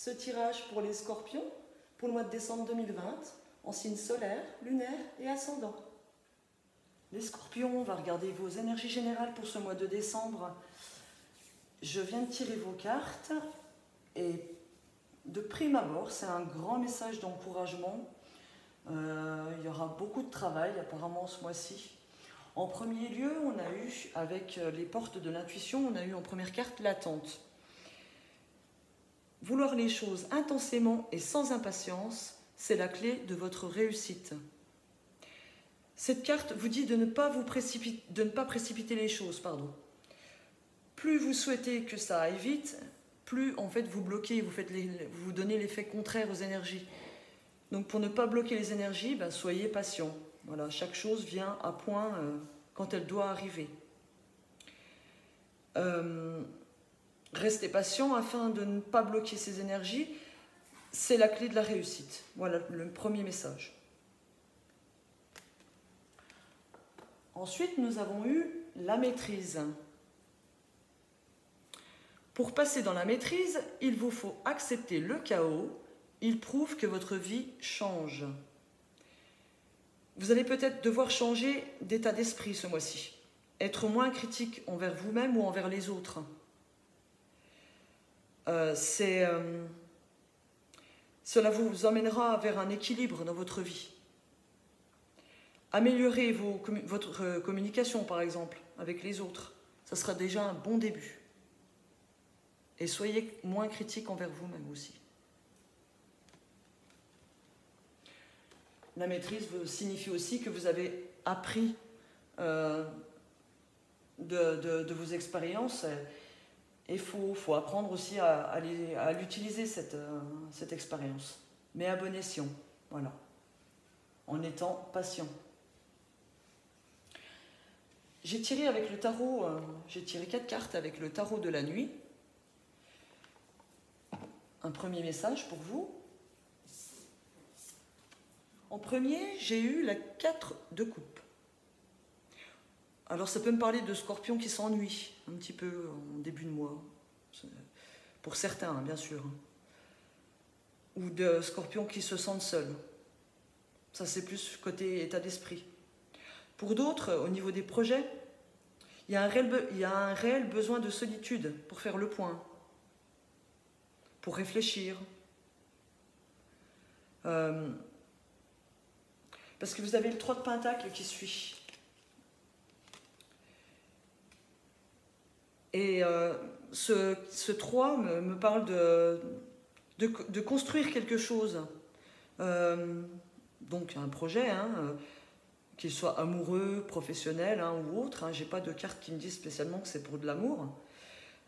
ce tirage pour les scorpions pour le mois de décembre 2020 en signe solaire, lunaire et ascendant. Les scorpions, on va regarder vos énergies générales pour ce mois de décembre. Je viens de tirer vos cartes et de prime abord, c'est un grand message d'encouragement. Il y aura beaucoup de travail apparemment ce mois-ci. En premier lieu, on a eu, avec les portes de l'intuition, on a eu en première carte l'attente. Vouloir les choses intensément et sans impatience, c'est la clé de votre réussite. Cette carte vous dit de ne pas précipiter les choses. Plus vous souhaitez que ça aille vite, plus en fait vous bloquez, vous donnez l'effet contraire aux énergies. Donc pour ne pas bloquer les énergies, soyez patient. Voilà, chaque chose vient à point quand elle doit arriver. Restez patient afin de ne pas bloquer ces énergies. C'est la clé de la réussite. Voilà le premier message. Ensuite, nous avons eu la maîtrise. Pour passer dans la maîtrise, il vous faut accepter le chaos. Il prouve que votre vie change. Vous allez peut-être devoir changer d'état d'esprit ce mois-ci. Être moins critique envers vous-même ou envers les autres. Cela vous emmènera vers un équilibre dans votre vie. Améliorez votre communication, par exemple, avec les autres. Ça sera déjà un bon début. Et soyez moins critique envers vous-même aussi. La maîtrise signifie aussi que vous avez appris de vos expériences et il faut apprendre aussi à l'utiliser, cette expérience. Mais à bon escient, voilà, en étant patient. J'ai tiré avec le tarot, j'ai tiré 4 cartes avec le tarot de la nuit. Un premier message pour vous. En premier, j'ai eu la 4 de coupe. Alors ça peut me parler de scorpions qui s'ennuient un petit peu en début de mois. Pour certains, bien sûr. Ou de scorpions qui se sentent seuls. Ça, c'est plus côté état d'esprit. Pour d'autres, au niveau des projets, il y a un réel besoin de solitude pour faire le point, pour réfléchir. Parce que vous avez le 3 de Pentacle qui suit. Et ce 3 me parle de construire quelque chose. Donc un projet, qu'il soit amoureux, professionnel ou autre. Je n'ai pas de carte qui me dit spécialement que c'est pour de l'amour.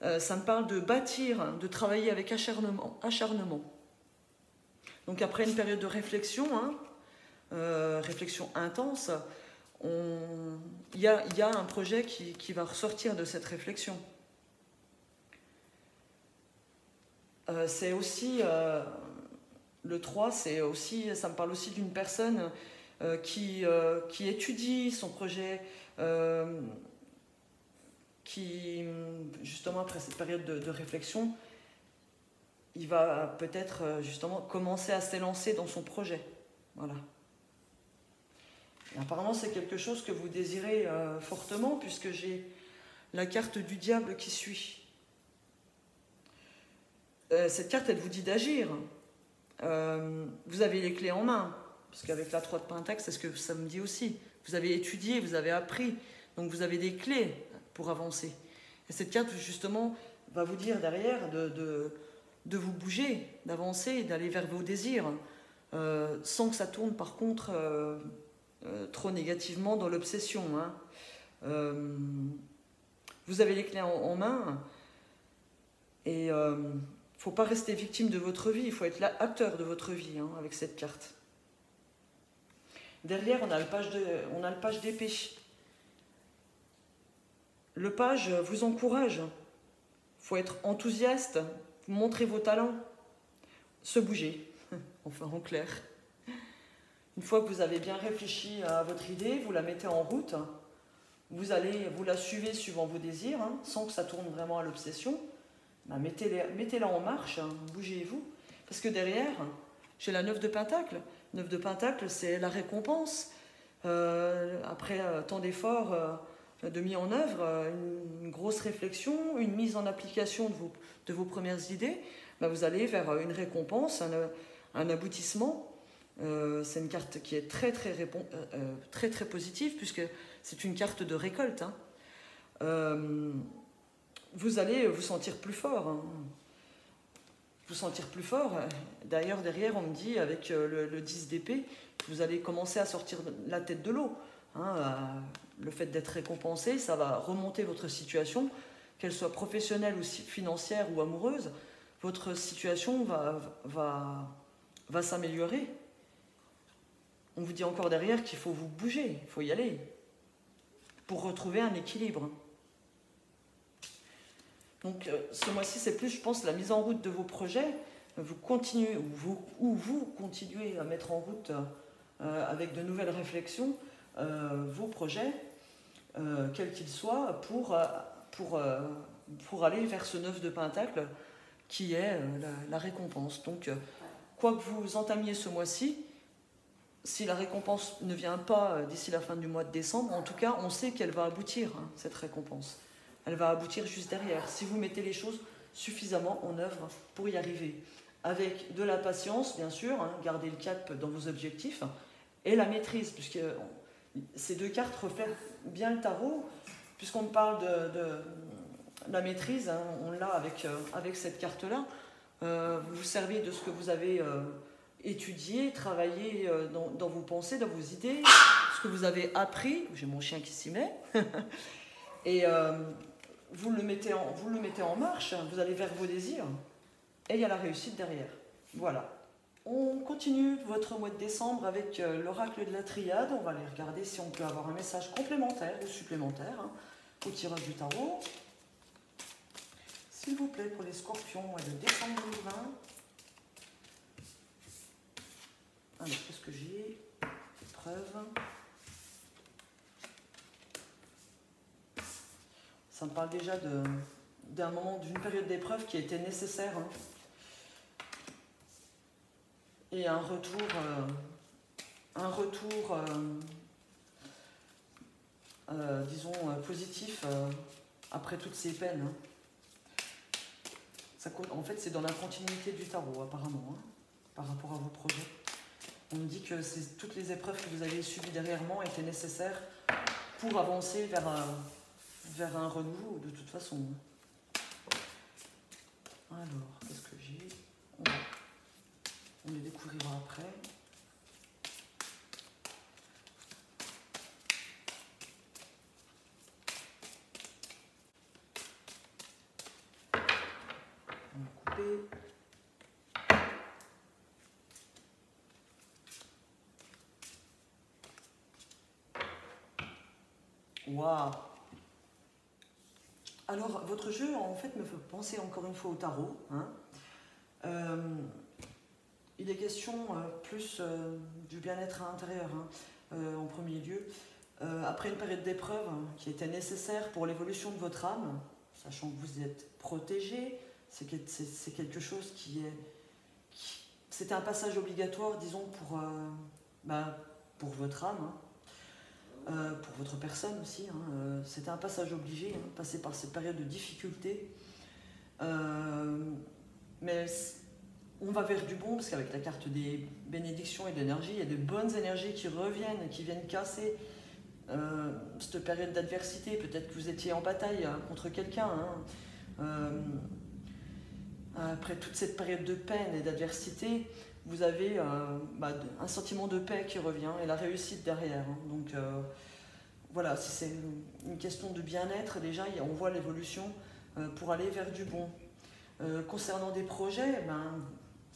Ça me parle de bâtir, de travailler avec acharnement. Donc après une période de réflexion, réflexion intense, il y a un projet qui va ressortir de cette réflexion. C'est aussi, le 3, ça me parle aussi d'une personne qui étudie son projet, qui, justement, après cette période de réflexion, il va peut-être, justement, commencer à s'élancer dans son projet. Voilà. Et apparemment, c'est quelque chose que vous désirez fortement, puisque j'ai la carte du diable qui suit. Cette carte, elle vous dit d'agir. Vous avez les clés en main, parce qu'avec la 3 de Pentacle, c'est ce que ça me dit aussi. Vous avez étudié, vous avez appris, donc vous avez des clés pour avancer. Et cette carte, justement, va vous dire derrière de vous bouger, d'avancer, d'aller vers vos désirs, sans que ça tourne par contre trop négativement dans l'obsession. Vous avez les clés en main, et il ne faut pas rester victime de votre vie, il faut être l'acteur de votre vie avec cette carte. Derrière, on a le page d'épée. Le page vous encourage. Il faut être enthousiaste, montrer vos talents, se bouger, enfin en clair. Une fois que vous avez bien réfléchi à votre idée, vous la mettez en route, vous la suivez suivant vos désirs, sans que ça tourne vraiment à l'obsession. Mettez-la en marche, bougez-vous. Parce que derrière, j'ai la 9 de Pentacle. 9 de Pentacle, c'est la récompense. Après tant d'efforts de mis en œuvre, une grosse réflexion, une mise en application de vos premières idées, ben vous allez vers une récompense, un aboutissement. C'est une carte qui est très très positive, puisque c'est une carte de récolte. Vous allez vous sentir plus fort. Vous sentir plus fort. D'ailleurs, derrière, on me dit, avec le 10 d'épée, vous allez commencer à sortir la tête de l'eau. Le fait d'être récompensé, ça va remonter votre situation, qu'elle soit professionnelle ou financière ou amoureuse. Votre situation va s'améliorer. On vous dit encore derrière qu'il faut vous bouger, il faut y aller, pour retrouver un équilibre. Donc ce mois-ci, c'est plus, je pense, la mise en route de vos projets. Vous continuez, vous continuez à mettre en route avec de nouvelles réflexions vos projets, quels qu'ils soient, pour aller vers ce 9 de Pentacle qui est la récompense. Donc, quoi que vous entamiez ce mois-ci, si la récompense ne vient pas d'ici la fin du mois de décembre, en tout cas, on sait qu'elle va aboutir, cette récompense. Elle va aboutir juste derrière, si vous mettez les choses suffisamment en œuvre pour y arriver. Avec de la patience, bien sûr, gardez le cap dans vos objectifs, et la maîtrise, puisque ces deux cartes reflètent bien le tarot, puisqu'on parle de la maîtrise, on l'a avec cette carte-là. Vous vous servez de ce que vous avez étudié, travaillé dans vos pensées, dans vos idées, ce que vous avez appris. J'ai mon chien qui s'y met. Et vous le mettez en marche, vous allez vers vos désirs, et il y a la réussite derrière. Voilà. On continue votre mois de décembre avec l'oracle de la triade. On va aller regarder si on peut avoir un message complémentaire ou supplémentaire au tirage du tarot. S'il vous plaît, pour les scorpions, mois de décembre 2020. Alors, qu'est-ce que j'ai? Épreuve. Ça me parle déjà d'un moment, d'une période d'épreuve qui était nécessaire. Et un retour disons, positif après toutes ces peines. En fait, c'est dans la continuité du tarot, apparemment, par rapport à vos projets. On me dit que toutes les épreuves que vous avez subies dernièrement étaient nécessaires pour avancer vers un renouveau, de toute façon. Alors, qu'est-ce que j'ai? On les découvrira après. On va couper. Waouh! Alors, votre jeu, en fait, me fait penser encore une fois au tarot. Il est question plus du bien-être à l'intérieur, en premier lieu. Après une période d'épreuve qui était nécessaire pour l'évolution de votre âme, sachant que vous êtes protégé, c'est quelque chose c'était un passage obligatoire, disons, pour votre âme, pour votre personne aussi. C'était un passage obligé, passer par cette période de difficulté. Mais on va vers du bon, parce qu'avec la carte des bénédictions et de l'énergie, il y a de bonnes énergies qui reviennent, qui viennent casser cette période d'adversité. Peut-être que vous étiez en bataille contre quelqu'un. Après toute cette période de peine et d'adversité, vous avez un sentiment de paix qui revient et la réussite derrière. Donc voilà, si c'est une question de bien-être, déjà, on voit l'évolution pour aller vers du bon. Concernant des projets,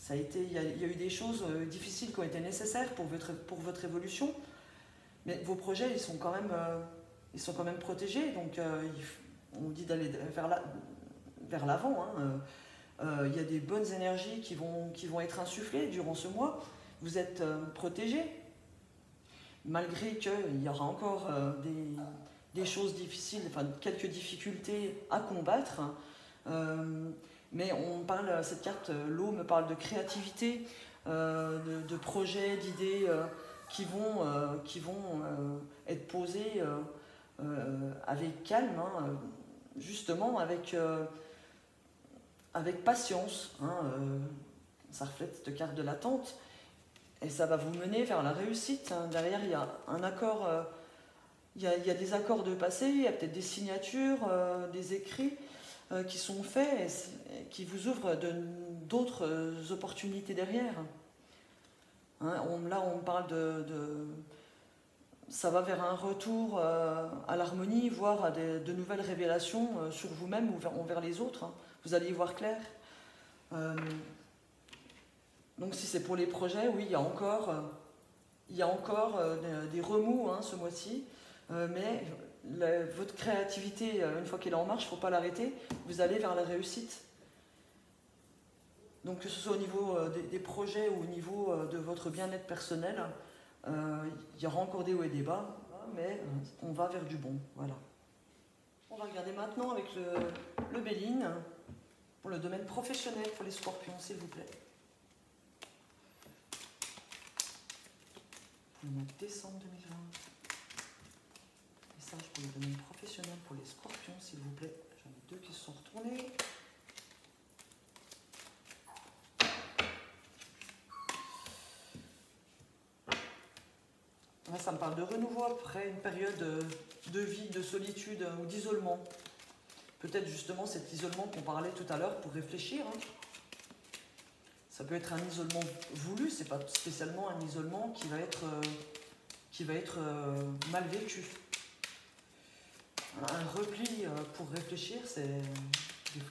il y a eu des choses difficiles qui ont été nécessaires pour votre évolution, mais vos projets, ils sont quand même protégés, donc on dit d'aller vers l'avant. Il y a des bonnes énergies qui vont être insufflées durant ce mois. Vous êtes protégés, malgré qu'il y aura encore des choses difficiles, quelques difficultés à combattre. Mais cette carte, l'eau me parle de créativité, de projets, d'idées qui vont être posées avec calme, hein, justement avec patience. Hein, ça reflète cette carte de l'attente et ça va vous mener vers la réussite. Hein. Derrière, il y a un accord, il y a des accords de passé, il y a peut-être des signatures, des écrits qui sont faits et qui vous ouvrent d'autres opportunités derrière. Hein, là, on parle ça va vers un retour à l'harmonie, voire à de nouvelles révélations sur vous-même ou envers les autres. Hein. Vous allez y voir clair. Donc si c'est pour les projets, oui, il y a encore des remous hein, ce mois-ci, mais votre créativité, une fois qu'elle est en marche, il ne faut pas l'arrêter, vous allez vers la réussite. Donc que ce soit au niveau des projets ou au niveau de votre bien-être personnel, il y aura encore des hauts et des bas, mais on va vers du bon. Voilà. On va regarder maintenant avec le Béline pour le domaine professionnel pour les scorpions, s'il vous plaît. Pour le mois de décembre 2020. Message pour le domaine professionnel pour les scorpions, s'il vous plaît. J'en ai deux qui se sont retournés. Là, ça me parle de renouveau après une période de vide, de solitude ou d'isolement. Peut-être justement cet isolement qu'on parlait tout à l'heure pour réfléchir. Hein. Ça peut être un isolement voulu, c'est pas spécialement un isolement qui va être mal vécu. Un repli pour réfléchir,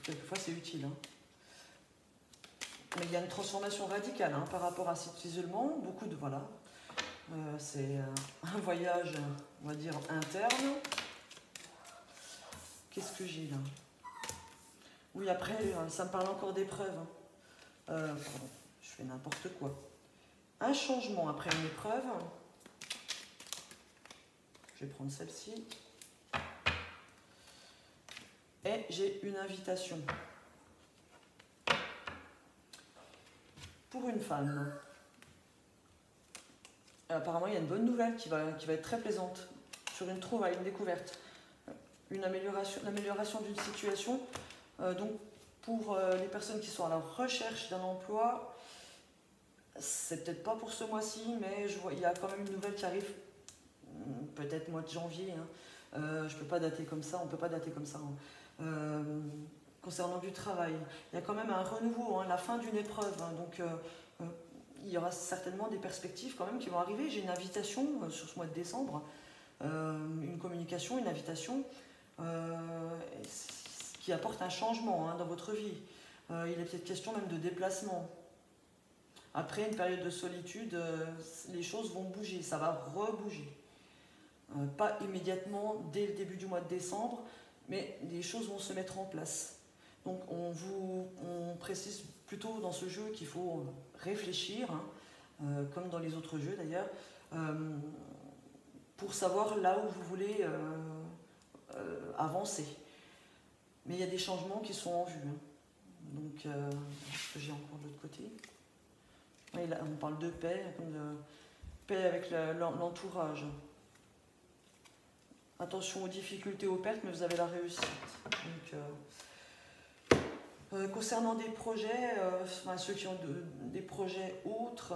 quelquefois c'est utile. Hein. Mais il y a une transformation radicale hein, par rapport à cet isolement. C'est un voyage, on va dire, interne. Qu'est-ce que j'ai là? Oui, après, ça me parle encore d'épreuves. Pardon, je fais n'importe quoi. Un changement après une épreuve. Je vais prendre celle-ci. Et j'ai une invitation. Pour une femme. Apparemment, il y a une bonne nouvelle qui va être très plaisante. Sur une trouvaille, une découverte. L'amélioration d'une situation. Donc, pour les personnes qui sont à la recherche d'un emploi, c'est peut-être pas pour ce mois-ci, mais il y a quand même une nouvelle qui arrive, peut-être mois de janvier. Hein. Je peux pas dater comme ça, on peut pas dater comme ça. Hein. Concernant du travail, il y a quand même un renouveau, hein, la fin d'une épreuve. Hein, donc, il y aura certainement des perspectives quand même qui vont arriver. J'ai une invitation sur ce mois de décembre, une communication, une invitation. Qui apporte un changement hein, dans votre vie. Il est peut-être question même de déplacement. Après une période de solitude, les choses vont bouger, ça va rebouger. Pas immédiatement dès le début du mois de décembre, mais les choses vont se mettre en place. Donc on précise plutôt dans ce jeu qu'il faut réfléchir, hein, comme dans les autres jeux d'ailleurs, pour savoir là où vous voulez avancer. Mais il y a des changements qui sont en vue. Hein. Donc, ce que j'ai encore de l'autre côté. Oui, là, on parle de paix, comme de paix avec l'entourage. Attention aux difficultés, aux pertes, mais vous avez la réussite. Donc, concernant des projets, ceux qui ont des projets autres,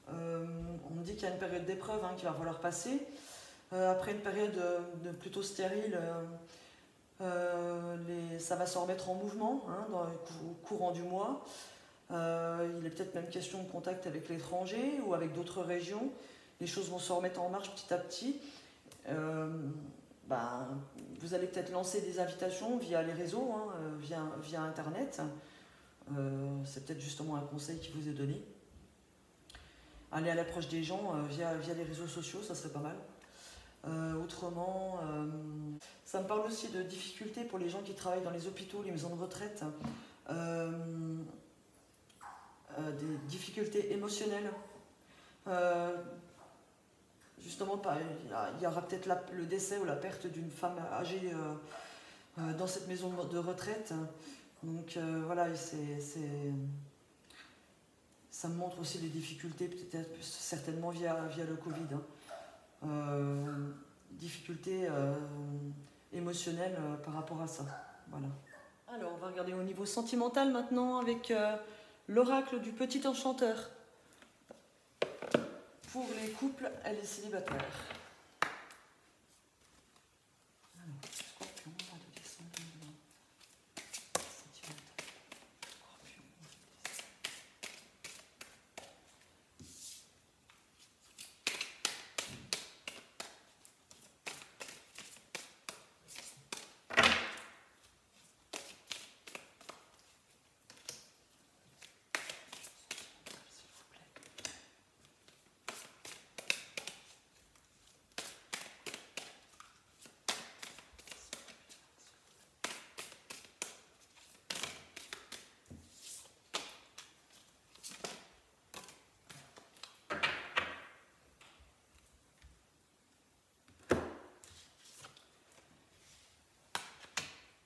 on me dit qu'il y a une période d'épreuve hein, qu'il va falloir passer. Après une période plutôt stérile, ça va se remettre en mouvement hein, au courant du mois. Il est peut-être même question de contact avec l'étranger ou avec d'autres régions. Les choses vont se remettre en marche petit à petit. Vous allez peut-être lancer des invitations via les réseaux, hein, via Internet. C'est peut-être justement un conseil qui vous est donné. Aller à l'approche des gens via les réseaux sociaux, ça serait pas mal. Autrement, ça me parle aussi de difficultés pour les gens qui travaillent dans les hôpitaux, les maisons de retraite, des difficultés émotionnelles. Justement, il y aura peut-être le décès ou la perte d'une femme âgée dans cette maison de retraite. Donc voilà, ça me montre aussi les difficultés, peut-être certainement via le Covid. Difficultés émotionnelles par rapport à ça. Voilà. Alors, on va regarder au niveau sentimental maintenant avec l'oracle du petit enchanteur. Pour les couples et les célibataires. Alors, Scorpion, mois de décembre 2020. Sentimental. Scorpion.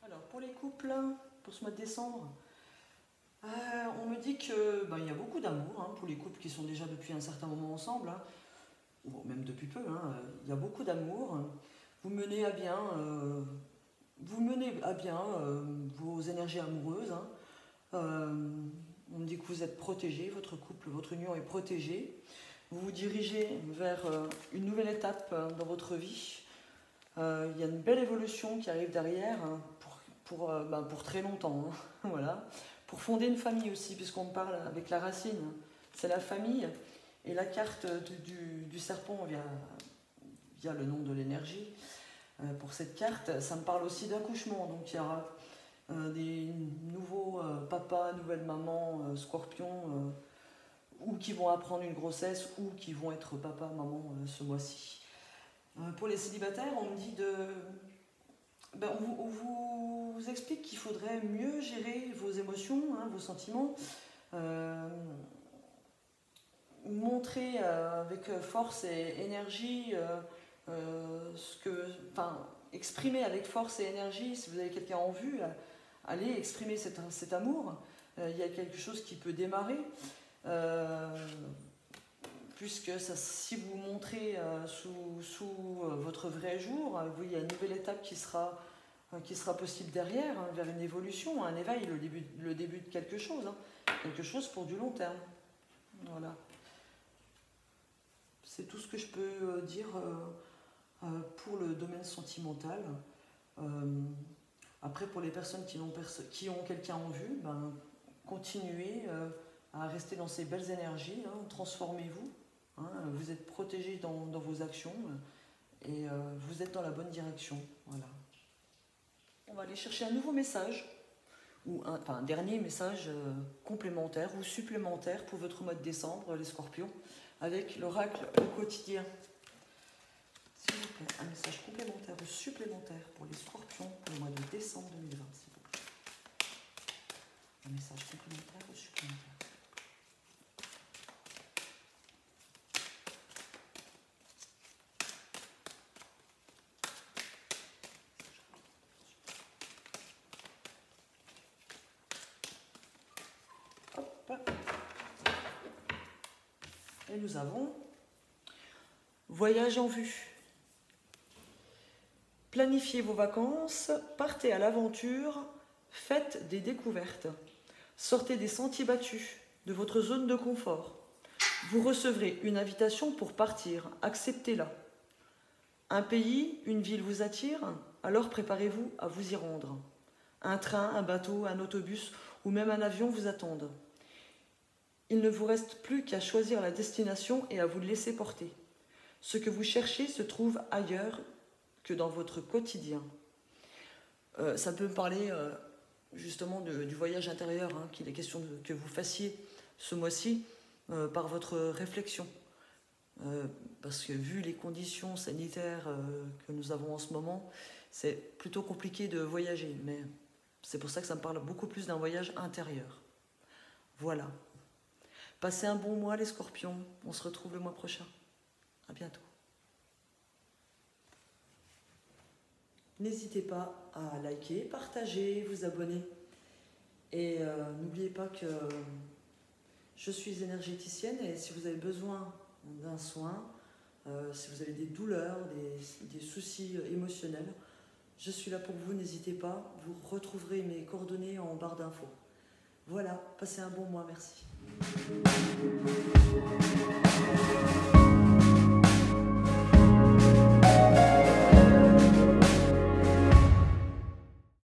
Alors, pour les couples, pour ce mois de décembre, on me dit que il y a beaucoup d'amour pour les couples qui sont déjà depuis un certain moment ensemble, ou même depuis peu. Il y a beaucoup d'amour. Vous menez à bien, vos énergies amoureuses. On me dit que vous êtes protégés, votre couple, votre union est protégée. Vous vous dirigez vers une nouvelle étape dans votre vie. Il y a une belle évolution qui arrive derrière pour très longtemps. Voilà. Pour fonder une famille aussi, puisqu'on parle avec la racine. C'est la famille. Et la carte du serpent via le nom de l'énergie. Pour cette carte, ça me parle aussi d'accouchement. Donc il y aura des nouveaux papas, nouvelles mamans, scorpions, ou qui vont apprendre une grossesse, ou qui vont être papa, maman ce mois-ci. Pour les célibataires, on me dit on vous explique qu'il faudrait mieux gérer vos émotions, vos sentiments, montrer avec force et énergie exprimer avec force et énergie, si vous avez quelqu'un en vue, allez exprimer cet amour. Il y a quelque chose qui peut démarrer. Puisque si vous montrez sous votre vrai jour, il y a une nouvelle étape qui sera possible derrière, vers une évolution, un éveil, le début de quelque chose pour du long terme. Voilà. C'est tout ce que je peux dire pour le domaine sentimental. Après, pour les personnes qui ont quelqu'un en vue, continuez à rester dans ces belles énergies, transformez-vous. Vous êtes protégés dans vos actions et vous êtes dans la bonne direction. Voilà. On va aller chercher un nouveau message, ou un dernier message complémentaire ou supplémentaire pour votre mois de décembre, les scorpions, avec l'oracle au quotidien. S'il vous plaît, un message complémentaire ou supplémentaire pour les scorpions pour le mois de décembre 2020, s'il vous plaît. Un message complémentaire ou supplémentaire. Et nous avons voyage en vue. Planifiez vos vacances, partez à l'aventure, faites des découvertes. Sortez des sentiers battus, de votre zone de confort. Vous recevrez une invitation pour partir, acceptez-la. Un pays, une ville vous attire, alors préparez-vous à vous y rendre. Un train, un bateau, un autobus ou même un avion vous attendent. Il ne vous reste plus qu'à choisir la destination et à vous laisser porter. Ce que vous cherchez se trouve ailleurs que dans votre quotidien. Ça peut me parler justement du voyage intérieur, qu'il est question que vous fassiez ce mois-ci par votre réflexion. Parce que vu les conditions sanitaires que nous avons en ce moment, c'est plutôt compliqué de voyager. Mais c'est pour ça que ça me parle beaucoup plus d'un voyage intérieur. Voilà. Passez un bon mois les scorpions. On se retrouve le mois prochain. À bientôt. N'hésitez pas à liker, partager, vous abonner. Et n'oubliez pas que je suis énergéticienne et si vous avez besoin d'un soin, si vous avez des douleurs, des soucis émotionnels, je suis là pour vous, n'hésitez pas. Vous retrouverez mes coordonnées en barre d'infos. Voilà, passez un bon mois, merci.